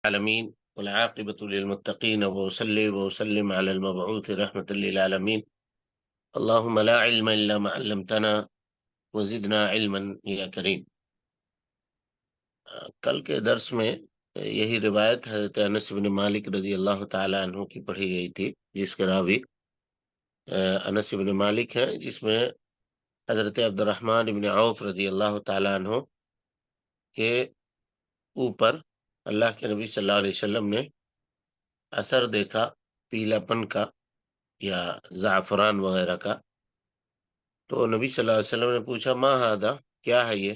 العالمين والعاقبة للمتقين وأصلي وأسلم على المبعوث رحمة للعالمين. اللهم لا علم إلا ما علمتنا وزدنا علما يا کریم. کل کے درس میں یہی روایت حضرت انس بن مالک رضی اللہ تعالی عنہ کی پڑھی گئی تھی، جس کے راوی انس بن مالک ہیں، جس میں حضرت عبد الرحمن بن عوف رضی اللہ تعالی عنہ کے اوپر اللہ کے نبی صلی اللہ علیہ وسلم نے اثر دیکھا پیلا پن کا یا زعفران وغیرہ کا. تو نبی صلی اللہ علیہ وسلم نے پوچھا ما ہذا، کیا ہے یہ؟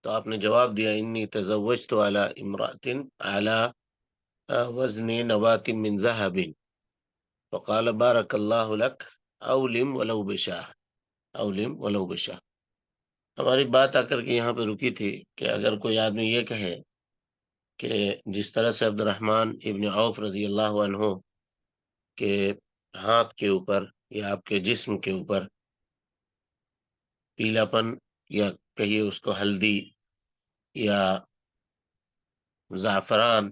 تو آپ نے جواب دیا انی تزوجت علی امرأۃ علی وزن نواة من ذهب فقال بارک اللہ لک اولم ولو بشاہ، اولم ولو بشاہ. ہماری بات آ کر کے یہاں پہ رکی تھی کہ اگر کوئی آدمی یہ کہے کہ جس طرح سے عبد الرحمن ابن عوف رضی اللہ عنہ کے ہاتھ کے اوپر یا آپ کے جسم کے اوپر پیلا پن یا کہیے اس کو ہلدی یا زعفران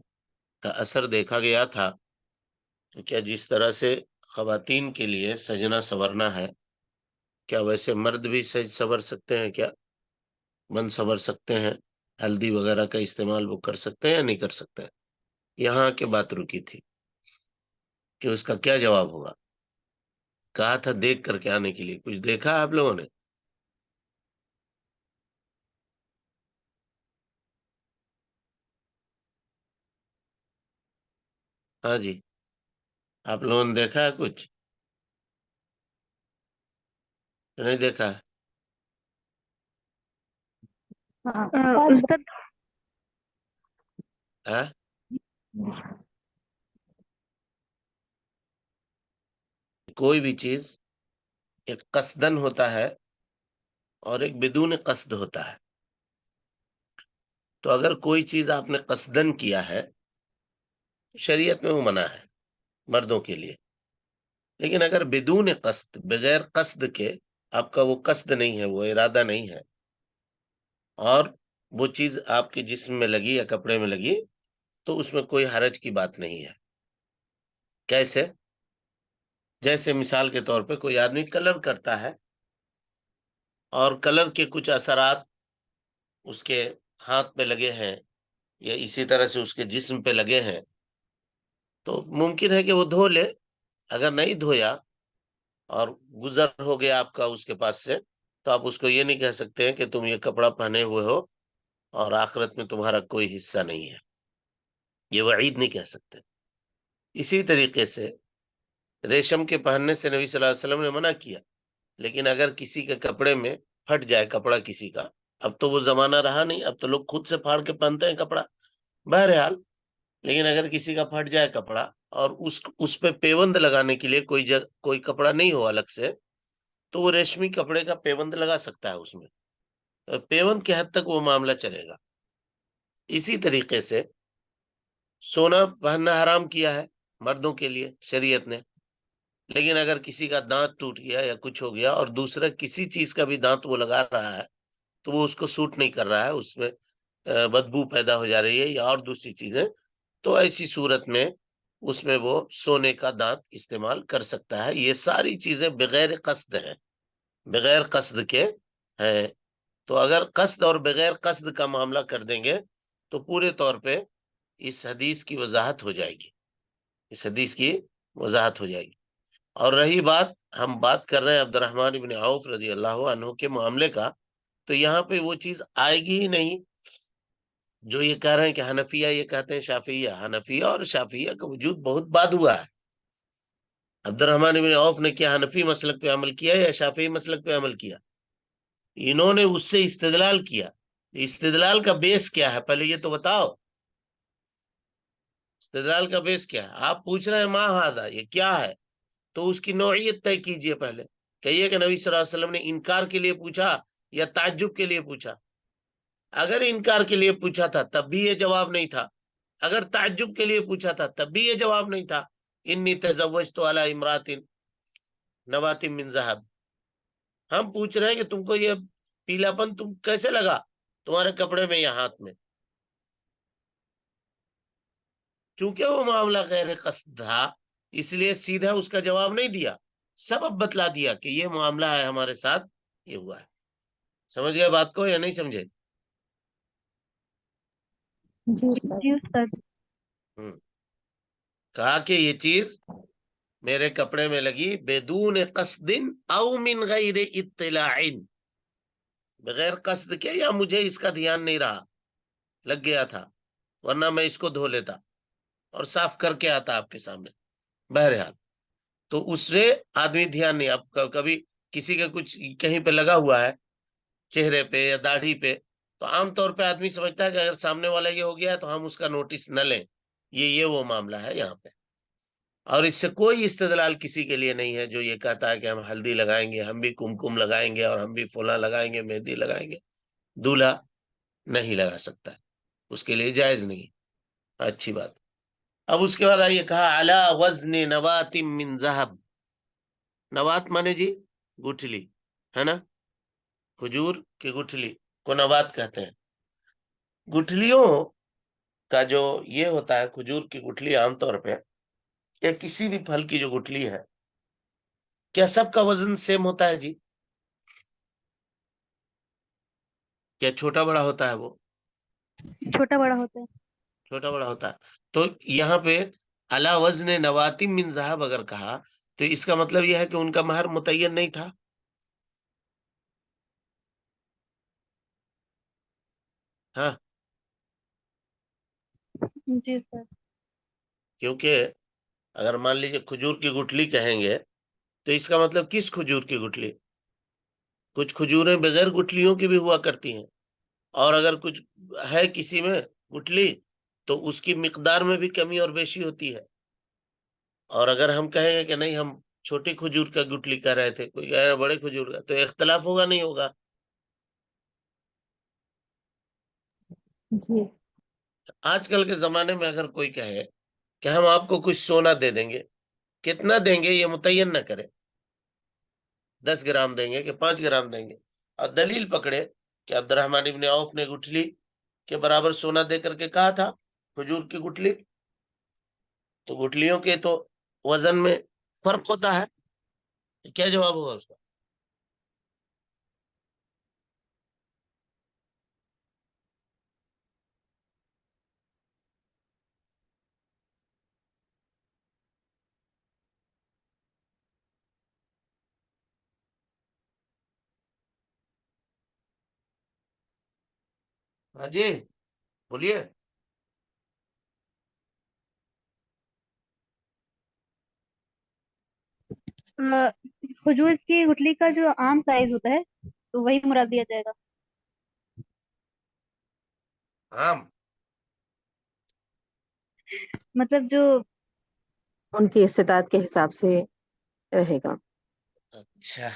کا اثر دیکھا گیا تھا، تو کیا جس طرح سے خواتین کے لیے سجنا سورنا ہے، کیا ویسے مرد بھی سج سور سکتے ہیں؟ کیا بن سور سکتے ہیں؟ ہلدی وغیرہ کا استعمال وہ کر سکتے ہیں یا نہیں کر سکتے ہیں؟ یہاں کے بات رکی تھی کہ اس کا کیا جواب ہوگا. کہا تھا دیکھ کر کے آنے کے لیے. کچھ دیکھا آپ لوگوں نے؟ ہاں جی، آپ لوگوں نے دیکھا ہے کچھ؟ نہیں دیکھا؟ استاد ہے کوئی بھی چیز ایک قصدن ہوتا ہے اور ایک بدون قصد ہوتا ہے. تو اگر کوئی چیز آپ نے قصدن کیا ہے شریعت میں وہ منع ہے مردوں کے لیے، لیکن اگر بدون قصد، بغیر قصد کے، آپ کا وہ قصد نہیں ہے، وہ ارادہ نہیں ہے، اور وہ چیز آپ کے جسم میں لگی یا کپڑے میں لگی، تو اس میں کوئی حرج کی بات نہیں ہے. کیسے؟ جیسے مثال کے طور پہ کوئی آدمی کلر کرتا ہے اور کلر کے کچھ اثرات اس کے ہاتھ پہ لگے ہیں یا اسی طرح سے اس کے جسم پہ لگے ہیں، تو ممکن ہے کہ وہ دھو لے. اگر نہیں دھویا اور گزر ہو گیا آپ کا اس کے پاس سے، تو آپ اس کو یہ نہیں کہہ سکتے ہیں کہ تم یہ کپڑا پہنے ہوئے ہو اور آخرت میں تمہارا کوئی حصہ نہیں ہے. یہ وعید نہیں کہہ سکتے. اسی طریقے سے ریشم کے پہننے سے نبی صلی اللہ علیہ وسلم نے منع کیا، لیکن اگر کسی کے کپڑے میں پھٹ جائے کپڑا کسی کا، اب تو وہ زمانہ رہا نہیں، اب تو لوگ خود سے پھاڑ کے پہنتے ہیں کپڑا بہرحال. لیکن اگر کسی کا پھٹ جائے کپڑا اور اس پہ پیوند لگانے کے لیے کوئی کپڑا نہیں ہو الگ سے، تو وہ ریشمی کپڑے کا پیوند لگا سکتا ہے. اس میں پیوند کے حد تک وہ معاملہ چلے گا. اسی طریقے سے سونا پہننا حرام کیا ہے مردوں کے لیے شریعت نے، لیکن اگر کسی کا دانت ٹوٹ گیا یا کچھ ہو گیا اور دوسرا کسی چیز کا بھی دانت وہ لگا رہا ہے تو وہ اس کو سوٹ نہیں کر رہا ہے، اس میں بدبو پیدا ہو جا رہی ہے یا اور دوسری چیزیں، تو ایسی صورت میں اس میں وہ سونے کا دانت استعمال کر سکتا ہے. یہ ساری چیزیں بغیر قصد ہیں، بغیر قصد کے ہیں. تو اگر قصد اور بغیر قصد کا معاملہ کر دیں گے تو پورے طور پہ اس حدیث کی وضاحت ہو جائے گی، اس حدیث کی وضاحت ہو جائے گی. اور رہی بات، ہم بات کر رہے ہیں عبد الرحمن بن عوف رضی اللہ عنہ کے معاملے کا، تو یہاں پہ وہ چیز آئے گی ہی نہیں جو یہ کہہ رہے ہیں کہ حنفیہ یہ کہتے ہیں شافعیہ. حنفیہ اور شافعیہ کا وجود بہت بعد ہوا ہے. عبد الرحمن بن عوف نے کیا حنفی مسلک پہ عمل کیا یا شافعی مسلک پہ عمل کیا؟ انہوں نے اس سے استدلال کیا. استدلال کا بیس کیا ہے پہلے یہ تو بتاؤ. استدلال کا بیس کیا ہے؟ آپ پوچھ رہے ہیں ما ہذا، یہ کیا ہے، تو اس کی نوعیت طے کیجئے. پہلے کہیے کہ نبی صلی اللہ علیہ وسلم نے انکار کے لیے پوچھا یا تعجب کے لیے پوچھا. اگر انکار کے لیے پوچھا تھا تب بھی یہ جواب نہیں تھا، اگر تعجب کے لیے پوچھا تھا تب بھی یہ جواب نہیں تھا. انی تزوجت علی امرات نوات من ذهب. ہم پوچھ رہے ہیں کہ تم کو یہ پیلا پن تم کیسے لگا تمہارے کپڑے میں یا ہاتھ میں؟ چونکہ وہ معاملہ غیر قصد تھا اس لیے سیدھا اس کا جواب نہیں دیا، سبب بتلا دیا کہ یہ معاملہ ہے ہمارے ساتھ، یہ ہوا ہے۔ سمجھ گئے بات کو یا نہیں سمجھے؟ جی استاد۔ جی استاد۔ کہا کہ یہ چیز میرے کپڑے میں لگی بدون قصد او من غیر اطلاع، بغیر قصد کے یا مجھے اس کا دھیان نہیں رہا، لگ گیا تھا، ورنہ میں اس کو دھو لیتا اور صاف کر کے آتا آپ کے سامنے۔ بہرحال تو اس سے آدمی دھیان نہیں، اب کبھی کسی کا کچھ کہیں پہ لگا ہوا ہے چہرے پہ یا داڑھی پہ، تو عام طور پہ آدمی سمجھتا ہے کہ اگر سامنے والا یہ ہو گیا ہے تو ہم اس کا نوٹس نہ لیں، یہ وہ معاملہ ہے یہاں پہ۔ اور اس سے کوئی استدلال کسی کے لیے نہیں ہے جو یہ کہتا ہے کہ ہم ہلدی لگائیں گے، ہم بھی کمکم لگائیں گے، اور ہم بھی فلاں لگائیں گے، مہندی لگائیں گے۔ دولہا نہیں لگا سکتا ہے، اس کے لیے جائز نہیں۔ اچھی بات۔ اب اس کے بعد آئیے، کہا علی وزن نوات من ذہب، نوات مانے جی گٹھلی ہے نا، کھجور کی گٹھلی کو نوات کہتے ہیں۔ گٹھلیوں کا جو یہ ہوتا ہے، کھجور کی گٹھلی عام طور پہ یا کسی بھی پھل کی جو گٹھلی ہے، کیا سب کا وزن سیم ہوتا ہے جی؟ کیا چھوٹا بڑا ہوتا ہے؟ وہ چھوٹا بڑا ہوتا ہے۔ چھوٹا بڑا ہوتا ہے۔ تو یہاں پہ علی وزن نواتی من ذہب اگر کہا تو اس کا مطلب یہ ہے کہ ان کا مہر متعین نہیں تھا۔ ہاں، جی سر۔ کیونکہ اگر مان لیجیے کھجور کی گٹھلی کہیں گے تو اس کا مطلب کس کھجور کی گٹھلی؟ کچھ کھجوریں بغیر گٹھلیوں کی بھی ہوا کرتی ہیں، اور اگر کچھ ہے کسی میں گٹھلی تو اس کی مقدار میں بھی کمی اور بیشی ہوتی ہے۔ اور اگر ہم کہیں گے کہ نہیں ہم چھوٹی کھجور کا گٹھلی کہہ رہے تھے، کوئی کہہ رہا ہے بڑے کھجور کا، تو اختلاف ہوگا نہیں ہوگا؟ جی۔ آج کل کے زمانے میں اگر کوئی کہے کہ ہم آپ کو کچھ سونا دے دیں گے، کتنا دیں گے یہ متعین نہ کرے، 10 گرام دیں گے کہ 5 گرام دیں گے، اور دلیل پکڑے کہ عبد الرحمن ابن عوف نے گٹھلی کے برابر سونا دے کر کے کہا تھا کھجور کی گٹھلی، تو گٹھلیوں کے تو وزن میں فرق ہوتا ہے، کیا جواب ہوگا اس کا؟ ہاں جی بولیے۔ کھجور کی گٹلی کا جو عام سائز ہوتا ہے تو وہی مراد دیا جائے گا۔ ہاں، مطلب جو ان کی استطاعت کے حساب سے رہے گا۔ اچھا،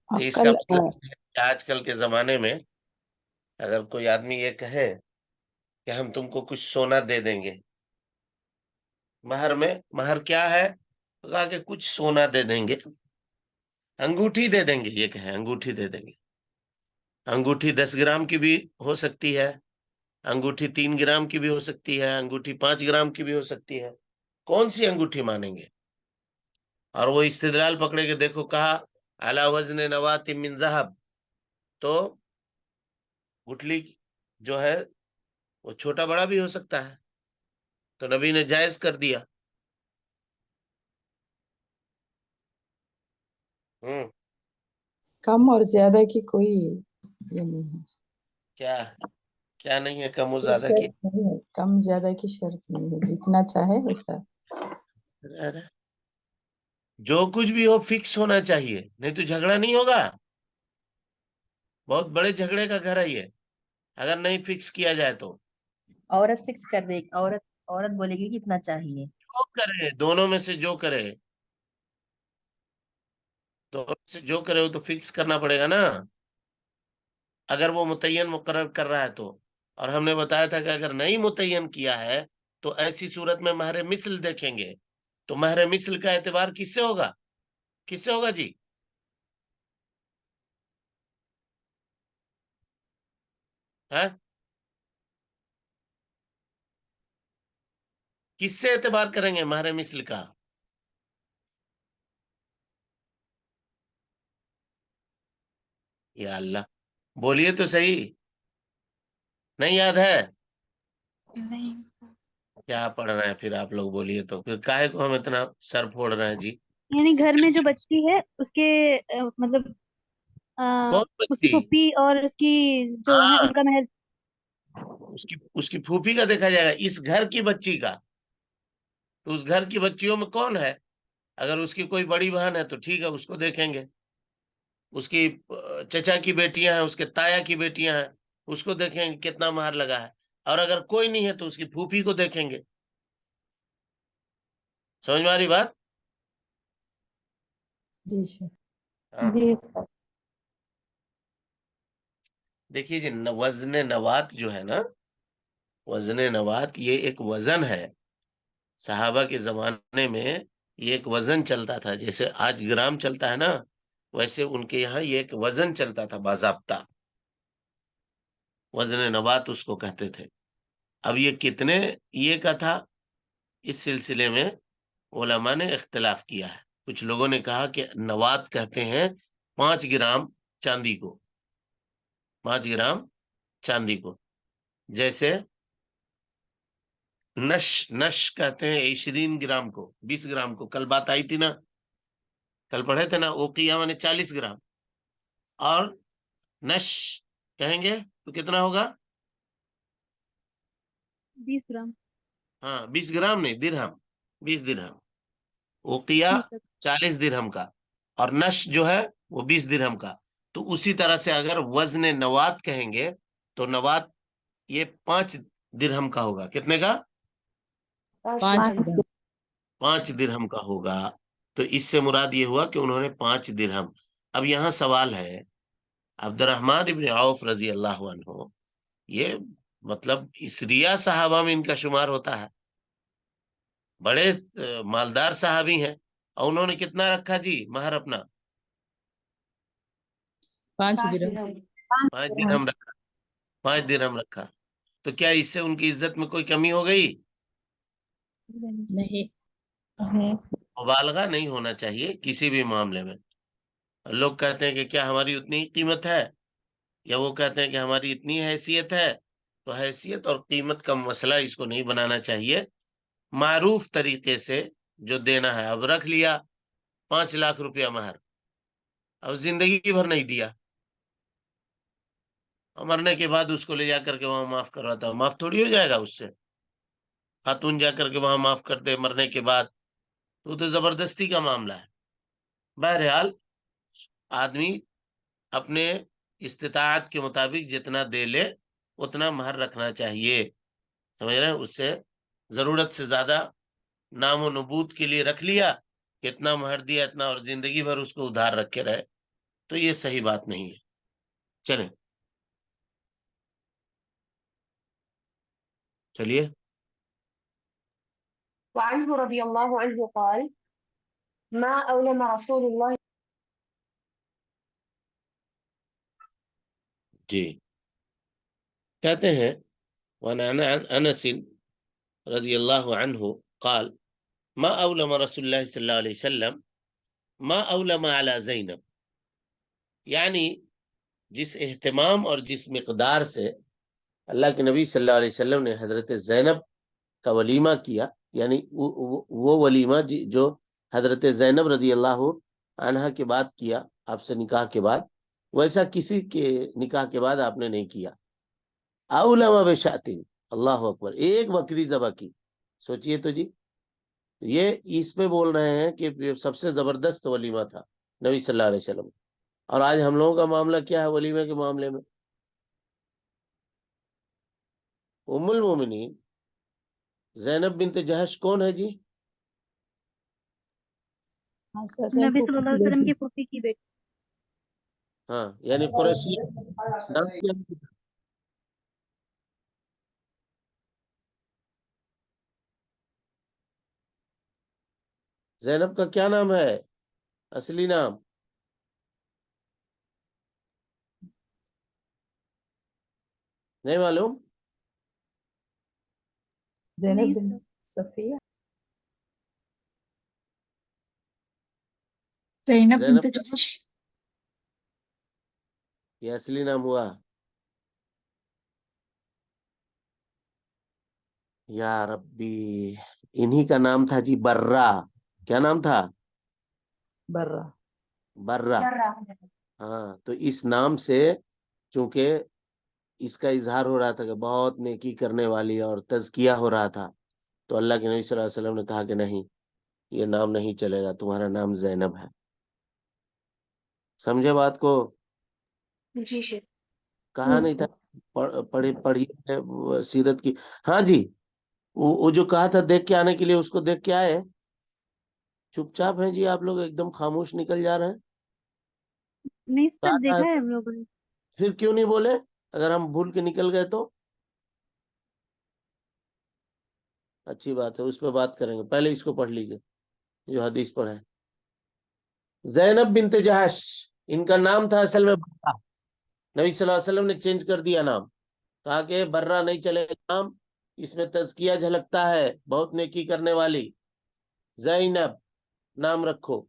اور اس کا کل مطلب ہے کہ آج کل کے زمانے میں اگر کوئی آدمی یہ کہے کہ ہم تم کو کچھ سونا دے دیں گے مہر میں، مہر کیا ہے؟ تو کہا کہ کچھ سونا دے دیں گے، انگوٹھی دے دیں گے، یہ کہیں انگوٹھی دے دیں گے۔ انگوٹھی 10 گرام کی بھی ہو سکتی ہے، انگوٹھی 3 گرام کی بھی ہو سکتی ہے، انگوٹھی 5 گرام کی بھی ہو سکتی ہے، کون سی انگوٹھی مانیں گے؟ اور وہ استدلال پکڑے کے دیکھو، کہا علی وزن نوات من ذہب، تو گٹھلی جو ہے وہ چھوٹا بڑا بھی ہو سکتا ہے، تو نبی نے جائز کر دیا۔ کم اور زیادہ کی کوئی یہ نہیں ہے، کیا کیا نہیں ہے کم و کوئی زیادہ کی؟ شرط نہیں ہے، کم زیادہ کی شرط نہیں ہے، جتنا چاہے ویسا۔ جو کچھ بھی ہو فکس ہونا چاہیے، نہیں تو جھگڑا نہیں ہوگا۔ بہت بڑے جھگڑے کا گھر ہے یہ اگر نہیں فکس کیا جائے تو۔ عورت فکس کر دے، عورت بولے گی کتنا چاہیے۔ جو کرے دونوں میں سے جو کرے، دونوں میں سے جو کرے وہ تو فکس کرنا پڑے گا نا، اگر وہ متعین مقرر کر رہا ہے تو۔ اور ہم نے بتایا تھا کہ اگر نہیں متعین کیا ہے تو ایسی صورت میں مہر مثل دیکھیں گے، تو مہر مثل کا اعتبار کس سے ہوگا؟ کس سے ہوگا جی؟ ہاں، کس سے اعتبار کریں گے مہر مثل کا؟ یا اللہ، بولیے تو صحیح، نہیں یاد ہے؟ نہیں کیا پڑھ رہے ہیں پھر آپ لوگ؟ بولیے تو پھر کاہے کو ہم اتنا سر پھوڑ رہے ہیں جی؟ یعنی گھر میں جو بچی ہے اس کے مطلب کون اس کی بچی؟ پھوپھی اور اس کی جو ہے ہاں، ان کا مہر. اس کی پھوپھی کا دیکھا جائے گا، اس گھر کی بچی کا. تو اس گھر کی بچیوں میں کون ہے؟ اگر اس کی کوئی بڑی بہن ہے تو ٹھیک ہے، اس کو دیکھیں گے. اس کی چچا کی بیٹیاں ہیں، اس کے تایا کی بیٹیاں ہیں، اس کو دیکھیں گے کتنا مہر لگا ہے. اور اگر کوئی نہیں ہے تو اس کی پھوپھی کو دیکھیں گے. سمجھ میں آ رہی بات؟ جی جی ہاں. جی دیکھیے جی، وزن نوات جو ہے نا، وزن نوات یہ ایک وزن ہے. صحابہ کے زمانے میں یہ ایک وزن چلتا تھا، جیسے آج گرام چلتا ہے نا، ویسے ان کے یہاں یہ ایک وزن چلتا تھا باضابطہ. وزن نوات اس کو کہتے تھے. اب یہ کتنے یہ کا تھا، اس سلسلے میں علماء نے اختلاف کیا ہے. کچھ لوگوں نے کہا کہ نوات کہتے ہیں 5 گرام چاندی کو، 5 گرام چاندی کو. جیسے نش کہتے ہیں 20 گرام کو، 20 گرام کو. کل بات آئی تھی نا، کل پڑھے تھے نا، اوقیہ میں 40 گرام. اور نش کہیں گے تو کتنا ہوگا؟ 20 گرام. ہاں، 20 گرام نہیں، درہم، 20 درہم. اوقیہ جی سر. 40 درہم کا، اور نش جو ہے وہ 20 درہم کا. تو اسی طرح سے اگر وزن نوات کہیں گے تو نوات یہ 5 درہم کا ہوگا. کتنے کا؟ 5 درہم کا ہوگا. تو اس سے مراد یہ ہوا کہ انہوں نے 5 درہم. اب یہاں سوال ہے، عبد الرحمن ابن عوف رضی اللہ عنہ، یہ مطلب اسریا صحابہ میں ان کا شمار ہوتا ہے، بڑے مالدار صحابی ہیں، اور انہوں نے کتنا رکھا جی مہر اپنا؟ 5 درہم. 5 درہم رکھا. 5 درہم رکھا. تو کیا اس سے ان کی عزت میں کوئی کمی ہو گئی؟ نہیں. مبالغہ نہیں ہونا چاہیے کسی بھی معاملے میں. لوگ کہتے ہیں کہ کیا ہماری اتنی ہی قیمت ہے، یا وہ کہتے ہیں کہ ہماری اتنی حیثیت ہے. تو حیثیت اور قیمت کا مسئلہ اس کو نہیں بنانا چاہیے. معروف طریقے سے جو دینا ہے، اب رکھ لیا 5 لاکھ روپیہ مہر، اب زندگی بھر نہیں دیا، اور مرنے کے بعد اس کو لے جا کر کے وہاں معاف کرواتا ہوں، معاف تھوڑی ہو جائے گا اس سے. خاتون جا کر کے وہاں معاف کر دے مرنے کے بعد، تو زبردستی کا معاملہ ہے. بہرحال آدمی اپنے استطاعت کے مطابق جتنا دے لے اتنا مہر رکھنا چاہیے. سمجھ رہے ہیں؟ اس سے ضرورت سے زیادہ نام و نبوت کے لیے رکھ لیا کہ اتنا مہر دیا اتنا، اور زندگی بھر اس کو ادھار رکھے رہے، تو یہ صحیح بات نہیں ہے. چلیں چلیے. وعنه رضي الله عنه قال ما أولم رسول الله. جی کہتے ہیں وعن انس رضی اللہ عنہ قال ما اولم رسول اللہ صلی اللہ علیہ وسلم ما اولم علی زینب. یعنی جس اہتمام اور جس مقدار سے اللہ کے نبی صلی اللہ علیہ وسلم نے حضرت زینب کا ولیمہ کیا، یعنی وہ ولیمہ جو حضرت زینب رضی اللہ عنہا کے بعد کیا، آپ سے نکاح کے بعد، ویسا کسی کے نکاح کے بعد آپ نے نہیں کیا. اولما بشاتین، اللہ اکبر، ایک بکری ذبح کی. سوچئے تو جی، یہ اس پہ بول رہے ہیں کہ سب سے زبردست ولیمہ تھا نبی صلی اللہ علیہ وسلم. اور آج ہم لوگوں کا معاملہ کیا ہے ولیمے کے معاملے میں؟ ام المومنین زینب بنت جہش کون ہے جی؟ نبی صلی اللہ علیہ وسلم کی پھوپھی کی بیٹی. ہاں، یعنی قریشی. نام کیا ہے؟ زینب کا کیا نام ہے اصلی نام؟ نہیں معلوم؟ زینب نہیں بن سر. صفیہ زینب زینب بنت جحش. یہ اصلی نام ہوا؟ یا ربی، انہی کا نام تھا جی برہ. کیا نام تھا؟ برہ. برہ. ہاں، تو اس نام سے چونکہ اس کا اظہار ہو رہا تھا کہ بہت نیکی کرنے والی اور تزکیہ ہو رہا تھا، تو اللہ کے نبی صلی اللہ علیہ وسلم نے کہا کہ نہیں، یہ نام نہیں چلے گا، تمہارا نام زینب ہے. سمجھے بات کو؟ جی شیخ. کہا نہیں تھا پڑھی ہے سیرت کی. ہاں جی، وہ جو کہا تھا دیکھ کے آنے کے لیے، اس کو دیکھ کے آئے؟ چپ چاپ ہیں جی آپ لوگ، ایک دم خاموش نکل جا رہے ہیں. نہیں کہا سر، تھا دیکھا ہے ہم لوگوں نے. پھر کیوں نہیں بولے؟ اگر ہم بھول کے نکل گئے تو اچھی بات ہے، اس پہ بات کریں گے. پہلے اس کو پڑھ لیجئے جو حدیث پڑھے. زینب بنت جحش، ان کا نام تھا اصل میں برہ. نبی صلی اللہ علیہ وسلم نے چینج کر دیا نام، کہا کہ برہ نہیں چلے گا نام، اس میں تزکیہ جھلکتا ہے، بہت نیکی کرنے والی. زینب نام رکھو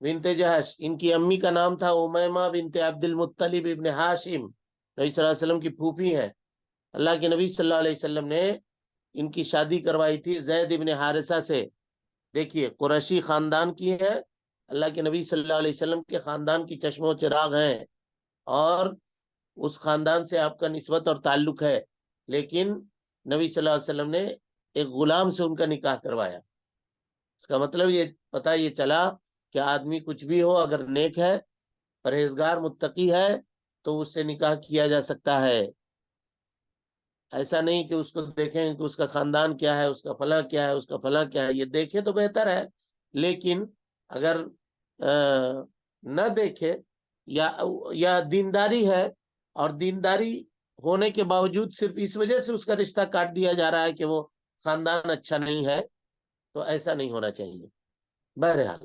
بنت جحش. ان کی امی کا نام تھا امیمہ بنت عبد المطلب ابن ہاشم، نبی صلی اللہ علیہ وسلم کی پھوپھی ہیں. اللہ کے نبی صلی اللہ علیہ وسلم نے ان کی شادی کروائی تھی زید ابن حارثہ سے. دیکھیے قریشی خاندان کی ہے، اللہ کے نبی صلی اللہ علیہ وسلم کے خاندان کی چشم و چراغ ہیں، اور اس خاندان سے آپ کا نسبت اور تعلق ہے، لیکن نبی صلی اللہ علیہ وسلم نے ایک غلام سے ان کا نکاح کروایا. اس کا مطلب یہ پتہ یہ چلا کہ آدمی کچھ بھی ہو، اگر نیک ہے، پرہیزگار، متقی ہے، تو اس سے نکاح کیا جا سکتا ہے. ایسا نہیں کہ اس کو دیکھیں کہ اس کا خاندان کیا ہے، اس کا فلاں کیا ہے، اس کا فلاں کیا ہے. یہ دیکھے تو بہتر ہے، لیکن اگر نہ دیکھے یا دینداری ہے، اور دینداری ہونے کے باوجود صرف اس وجہ سے اس کا رشتہ کاٹ دیا جا رہا ہے کہ وہ خاندان اچھا نہیں ہے، تو ایسا نہیں ہونا چاہیے. بہرحال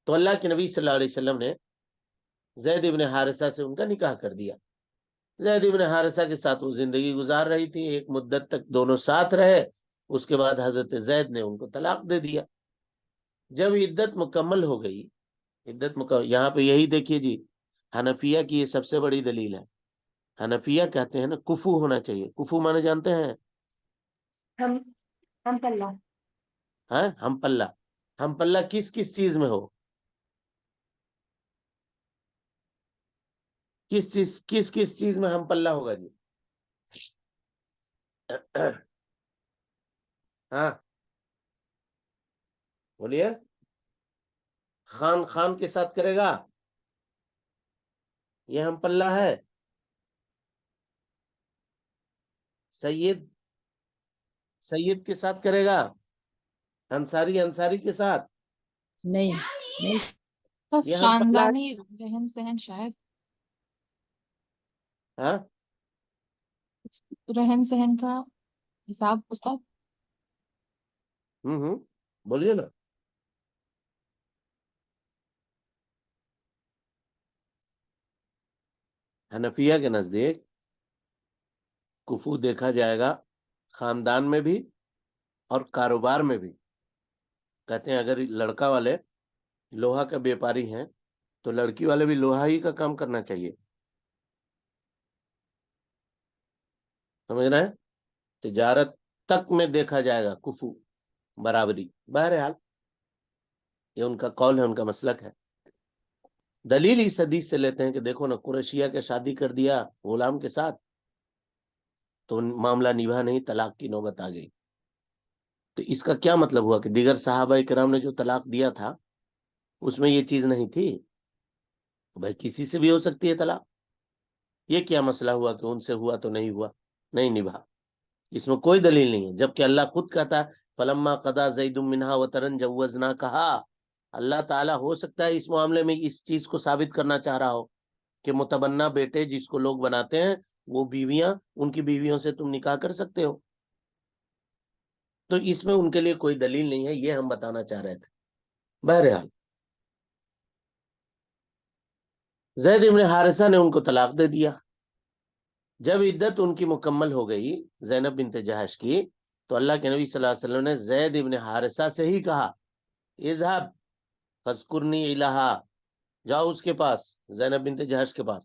تو اللہ کے نبی صلی اللہ علیہ وسلم نے زید ابن حارثہ سے ان کا نکاح کر دیا. زید ابن حارثہ کے ساتھ وہ زندگی گزار رہی تھی، ایک مدت تک دونوں ساتھ رہے. اس کے بعد حضرت زید نے ان کو طلاق دے دیا. جب عدت مکمل ہو گئی، یہاں پہ یہی دیکھیے جی، حنفیہ کی یہ سب سے بڑی دلیل ہے. حنفیہ کہتے ہیں نا کفو ہونا چاہیے. کفو مانے جانتے ہیں؟ ہم پلہ. ہاں، ہم پلہ. ہم پلہ کس کس چیز میں ہو؟ کس چیز میں ہم پلہ ہوگا جی؟ ہاں بولیے. خان کے ساتھ کرے گا، یہ ہم پلہ ہے. سید کے ساتھ کرے گا، انصاری کے ساتھ. نہیں نہیں. یہ ہم پلہ ہے. خاندانی رہن سہن شاید. ہاں، رہن سہن کا حساب استاد. بولیے نا. حنفیہ کے نزدیک کفو دیکھا جائے گا خاندان میں بھی اور کاروبار میں بھی. کہتے ہیں اگر لڑکا والے لوہا کا بیپاری ہیں تو لڑکی والے بھی لوہا ہی کا کام کرنا چاہیے. سمجھ رہے ہیں؟ تجارت تک میں دیکھا جائے گا کفو، برابری. بہرحال یہ ان کا قول ہے، ان کا مسلک ہے. دلیل اس حدیث سے لیتے ہیں کہ دیکھو نا، قریشیہ کے شادی کر دیا غلام کے ساتھ تو معاملہ نبھا نہیں، طلاق کی نوبت آ گئی. تو اس کا کیا مطلب ہوا کہ دیگر صحابہ کرام نے جو طلاق دیا تھا اس میں یہ چیز نہیں تھی؟ بھائی کسی سے بھی ہو سکتی ہے طلاق. یہ کیا مسئلہ ہوا کہ ان سے ہوا تو نہیں ہوا، نہیں نبھا؟ اس میں کوئی دلیل نہیں ہے، جبکہ اللہ خود کہتا ہے فلما قضا زید منہا وطرن جوزنا. کہا اللہ تعالیٰ ہو سکتا ہے اس معاملے میں اس چیز کو ثابت کرنا چاہ رہا ہو کہ متبنہ بیٹے جس کو لوگ بناتے ہیں وہ بیویاں، ان کی بیویوں سے تم نکاح کر سکتے ہو. تو اس میں ان کے لیے کوئی دلیل نہیں ہے، یہ ہم بتانا چاہ رہے تھے. بہرحال زید ابن حارثہ نے ان کو طلاق دے دیا. جب عدت ان کی مکمل ہو گئی زینب بنت جحش کی، تو اللہ کے نبی صلی اللہ علیہ وسلم نے زید ابن حارثہ سے ہی کہا اذهب فاذکرنی الہا، جاؤ اس کے پاس، زینب بنت جہش کے پاس،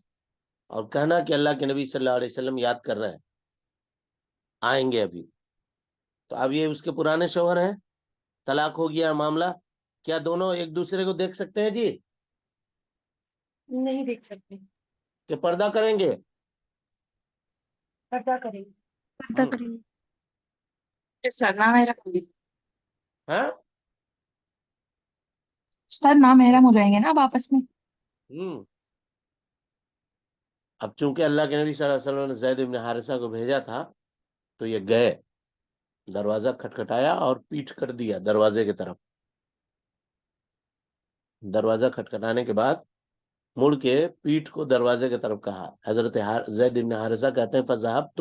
اور کہنا کہ اللہ کے نبی صلی اللہ علیہ وسلم یاد کر رہے ہیں، آئیں گے ابھی۔ تو اب یہ اس کے پرانے شوہر ہیں، طلاق ہو گیا معاملہ، کیا دونوں ایک دوسرے کو دیکھ سکتے ہیں جی نہیں دیکھ سکتے، کہ پردہ کریں گے؟ پردہ کریں۔ پردہ کریں گے۔ استاد نام محرم ہوگی، ہاں استاد نام محرم ہو جائیں گے نا اب آپس میں۔ اب چونکہ اللہ کے نبی صلی اللہ علیہ وسلم نے زید بن حارثہ کو بھیجا تھا تو یہ گئے، دروازہ کھٹکھٹایا اور پیٹھ کر دیا دروازے کی طرف۔ دروازہ کھٹکھٹانے کے بعد مڑ کے پیٹھ کو دروازے کی طرف کہا۔ حضرت زید بن حارثہ کہتے ہیں فَذَهَبْتُ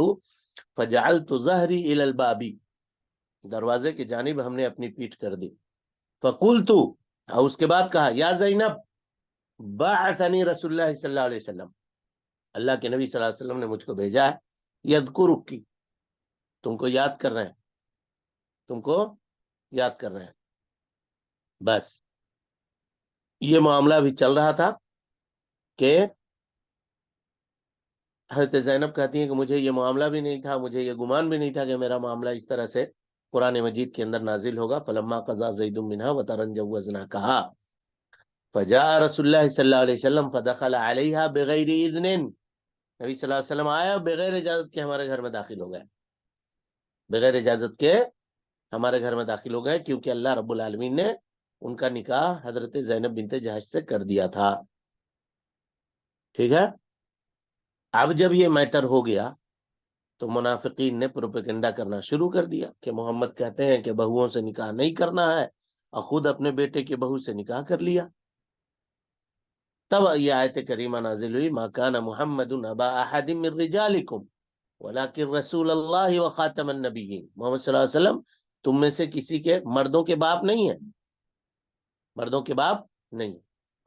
فَجَعَلْتُ ظَهْرِي إِلَى الْبَابِ، دروازے کی جانب ہم نے اپنی پیٹھ کر دی۔ فَقُلْتُ، اور اس کے بعد کہا یا زینب بعثنی رسول اللہ صلی اللہ علیہ وسلم، اللہ کے نبی صلی اللہ علیہ وسلم نے مجھ کو بھیجا ہے، یذکرک، تم کو یاد کر رہے ہیں، تم کو یاد کر رہے ہیں۔ بس یہ معاملہ بھی چل رہا تھا کہ حضرت زینب کہتی ہیں کہ مجھے یہ معاملہ بھی نہیں تھا، مجھے یہ گمان بھی نہیں تھا کہ میرا معاملہ اس طرح سے قرآن مجید کے اندر نازل ہوگا۔ فلما قضا زید منها وطرا جوزنا، کہا فجاء رسول اللہ صلی اللہ علیہ وسلم فدخل علیہا بغیر اذن، نبی صلی اللہ علیہ وسلم آیا بغیر اجازت کے ہمارے گھر میں داخل ہو گئے، بغیر اجازت کے ہمارے گھر میں داخل ہو گئے، کیونکہ اللہ رب العالمین نے ان کا نکاح حضرت زینب بنت جہش سے کر دیا تھا۔ ٹھیک ہے، اب جب یہ میٹر ہو گیا تو منافقین نے پروپیگنڈا کرنا شروع کر دیا کہ محمد کہتے ہیں کہ بہوؤں سے نکاح نہیں کرنا ہے، اور خود اپنے بیٹے کی بہو سے نکاح کر لیا۔ تب یہ آیت کریمہ نازل ہوئی ما کان محمد ابا احد من رجالکم ولکن رسول اللہ وخاتم النبیین، محمد صلی اللہ علیہ وسلم تم میں سے کسی کے مردوں کے باپ نہیں ہیں، مردوں کے باپ نہیں۔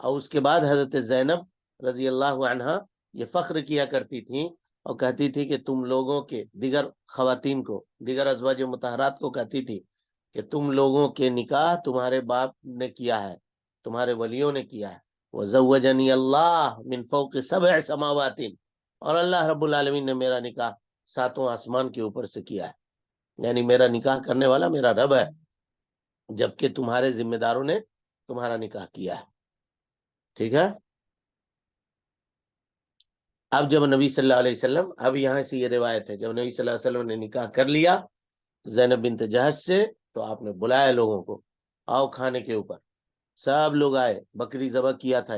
اور اس کے بعد حضرت زینب رضی اللہ عنہا یہ فخر کیا کرتی تھیں اور کہتی تھی کہ تم لوگوں کے دیگر خواتین کو، دیگر ازواج مطہرات کو کہتی تھی کہ تم لوگوں کے نکاح تمہارے باپ نے کیا ہے، تمہارے ولیوں نے کیا ہے۔ وَزَوَّجَنِيَ اللَّهُ مِن فَوْقِ سَبْعِ سَمَاوَاتٍ، اور اللہ رب العالمین نے میرا نکاح 7 آسمان کے اوپر سے کیا ہے، یعنی میرا نکاح کرنے والا میرا رب ہے، جبکہ تمہارے ذمہ داروں نے تمہارا نکاح کیا ہے۔ ٹھیک ہے، اب جب نبی صلی اللہ علیہ وسلم، اب یہاں سے یہ روایت ہے، جب نبی صلی اللہ علیہ وسلم نے نکاح کر لیا زینب بنت جہش سے، تو آپ نے بلایا لوگوں کو، آؤ کھانے کے اوپر، سب لوگ آئے، بکری ذبح کیا تھا،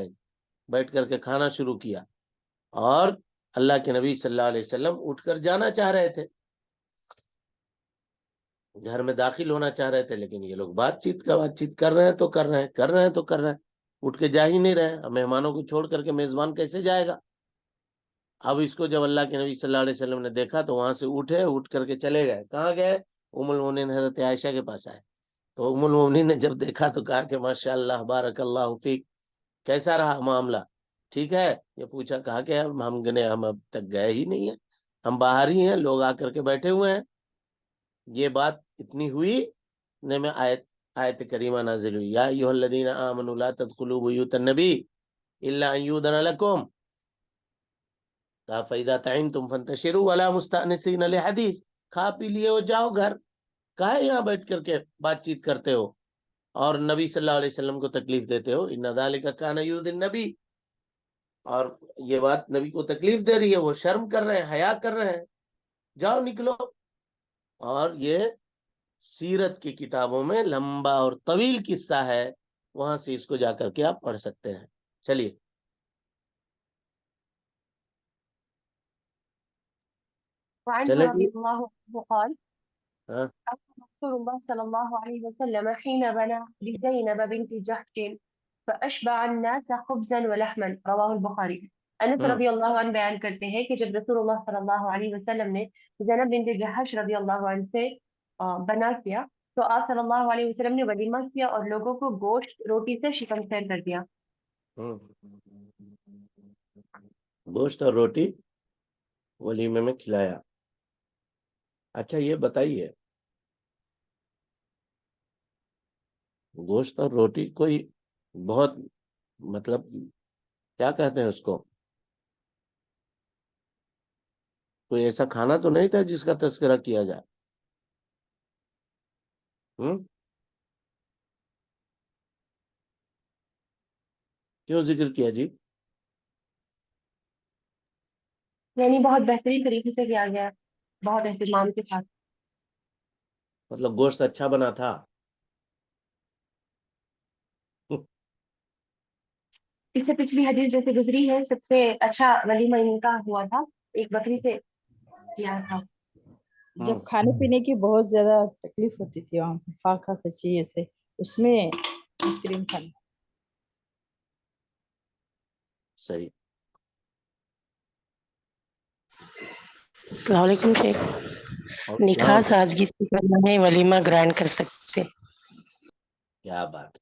بیٹھ کر کے کھانا شروع کیا، اور اللہ کے نبی صلی اللہ علیہ وسلم اٹھ کر جانا چاہ رہے تھے، گھر میں داخل ہونا چاہ رہے تھے، لیکن یہ لوگ بات چیت کر رہے ہیں تو کر رہے ہیں، کر رہے ہیں تو کر رہے ہیں، اٹھ کے جا ہی نہیں رہے۔ اب مہمانوں کو چھوڑ کر کے میزبان کیسے جائے گا؟ اب اس کو جب اللہ کے نبی صلی اللہ علیہ وسلم نے دیکھا تو وہاں سے اٹھ کر کے چلے گئے۔ کہاں گئے؟ ام المومنین حضرت عائشہ کے پاس آئے، تو ام المومنین نے جب دیکھا تو کہا کہ ماشاء اللہ بارک اللہ فیک، کیسا رہا معاملہ، ٹھیک ہے؟ یہ پوچھا، کہا کہ ہم اب تک گئے ہی نہیں ہیں، ہم باہر ہی ہیں، لوگ آ کر کے بیٹھے ہوئے ہیں۔ یہ بات اتنی ہوئی میں آیت کریمہ نازل ہوئی یا ایھا الذین آمنوا لا تدخلوا بیوت النبی الا ان یؤذن لکم فإذا طعمتم فانتشروا ولا مستأنسین لحدیث، کھا پی لیے ہو جاؤ گھر، کہے یہاں بیٹھ کر کے بات چیت کرتے ہو اور نبی صلی اللہ علیہ وسلم کو تکلیف دیتے ہو؟ ان ذالک کان یؤذی النبی، اور یہ بات نبی کو تکلیف دے رہی ہے، وہ شرم کر رہے ہیں، حیا کر رہے ہیں، جاؤ نکلو۔ اور یہ سیرت کی کتابوں میں لمبا اور طویل قصہ ہے، وہاں سے اس کو جا کر کے آپ پڑھ سکتے ہیں۔ چلیے، وعنه چلے رضي جی، الله عنه قال ہاں أمر رسول الله صلى الله عليه وسلم حين بنى لزينب بنت جحش فأشبع الناس خبزا ولحما، رواه البخاری۔ انس رضی اللہ عنہ بیان کرتے ہیں کہ جب رسول اللہ صلی اللہ علیہ وسلم نے زینب بنت جحش رضی اللہ عنہ سے بنا کیا تو آپ صلی اللہ علیہ وسلم نے ولیمہ کیا اور لوگوں کو گوشت روٹی سے شکم خیر کر دیا۔ گوشت اور روٹی ولیمے میں کھلایا۔ اچھا یہ بتائیے گوشت اور روٹی کوئی بہت مطلب کیا کہتے ہیں اس کو، کوئی ایسا کھانا تو نہیں تھا جس کا تذکرہ کیا جائے. کیوں ذکر کیا جی؟ یعنی بہت بہترین طریقے سے کیا گیا، بہت اہتمام کے ساتھ. مطلب گوشت اچھا بنا تھا. اس سے پچھلی حدیث جیسے گزری ہے، سب سے اچھا ولیمہ ان کا ہوا تھا، ایک بکری سے کیا تھا. جب کھانے پینے کی بہت زیادہ تکلیف ہوتی تھی وہاں پہ فاقہ کشی سے، اس میں بہترین کھانا. صحیح. السلام علیکم شیخ. اور نکاح اسلام سادگی سے کرنا ہے، ولیمہ گرینڈ کر سکتے. کیا بات،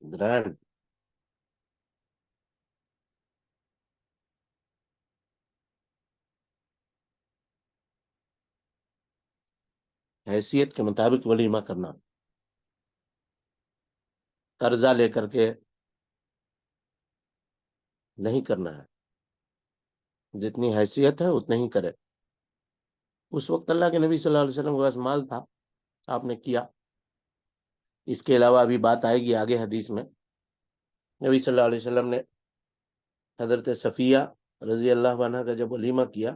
گرینڈ. حیثیت کے مطابق ولیمہ کرنا، قرضہ لے کر کے نہیں کرنا ہے. جتنی حیثیت ہے اتنا ہی کرے. اس وقت اللہ کے نبی صلی اللہ علیہ وسلم کے پاس مال تھا، آپ نے کیا. اس کے علاوہ ابھی بات آئے گی آگے حدیث میں. نبی صلی اللہ علیہ وسلم نے حضرت صفیہ رضی اللہ عنہ کا جب ولیمہ کیا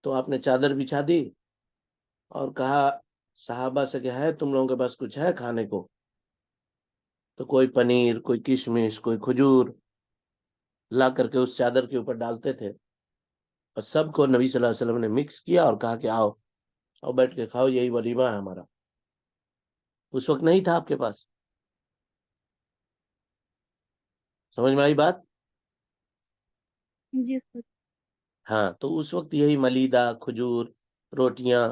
تو آپ نے چادر بچھا دی اور کہا صحابہ سے کہ ہے تم لوگوں کے پاس کچھ ہے کھانے کو؟ تو کوئی پنیر، کوئی کشمش، کوئی کھجور لا کر کے اس چادر کے اوپر ڈالتے تھے، اور سب کو نبی صلی اللہ علیہ وسلم نے مکس کیا اور کہا کہ آؤ اور بیٹھ کے کھاؤ، یہی ولیمہ ہے ہمارا. اس وقت نہیں تھا آپ کے پاس. سمجھ میں آئی بات؟ جی استاد. ہاں، تو اس وقت یہی ملیدہ، کھجور، روٹیاں،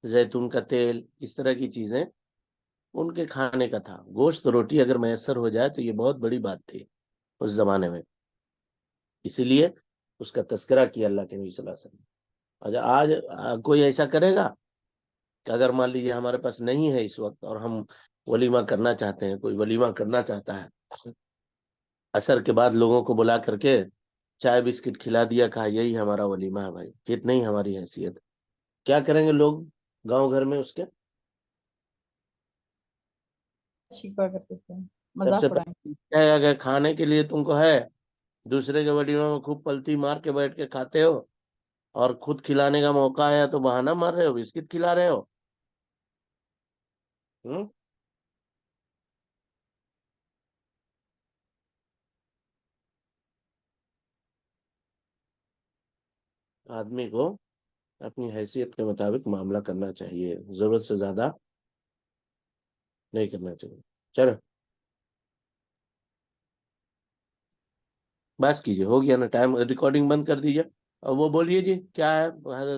زیتون کا تیل، اس طرح کی چیزیں ان کے کھانے کا تھا. گوشت روٹی اگر میسر ہو جائے تو یہ بہت بڑی بات تھی اس زمانے میں. اسی لیے اس کا تذکرہ کیا اللہ کے نبی صلی اللہ علیہ وسلم. اچھا، آج کوئی ایسا کرے گا کہ اگر مان لیجیے ہمارے پاس نہیں ہے اس وقت اور ہم ولیمہ کرنا چاہتے ہیں، کوئی ولیمہ کرنا چاہتا ہے، عصر کے بعد لوگوں کو بلا کر کے چائے بسکٹ کھلا دیا، کہا یہی ہمارا ولیمہ ہے بھائی، اتنا ہی ہماری حیثیت. کیا کریں گے لوگ گاؤں گھر میں اس کے؟ شکوا کرتے تھے، سب سے مذاق اڑائیں. پہلے کہے گا کہ کھانے کے لیے تم کو ہے، دوسرے کے ولیمہ میں خوب پلتی مار کے بیٹھ کے کھاتے ہو، اور خود کھلانے کا موقع آیا تو بہانہ مار رہے ہو، بسکٹ کھلا رہے ہو. آدمی کو اپنی حیثیت کے مطابق معاملہ کرنا چاہیے، ضرورت سے زیادہ نہیں کرنا چاہیے. چلو بس کیجیے، ہو گیا نا ٹائم، ریکارڈنگ بند کر دیجیے. اور وہ بولیے جی کیا ہے حضرت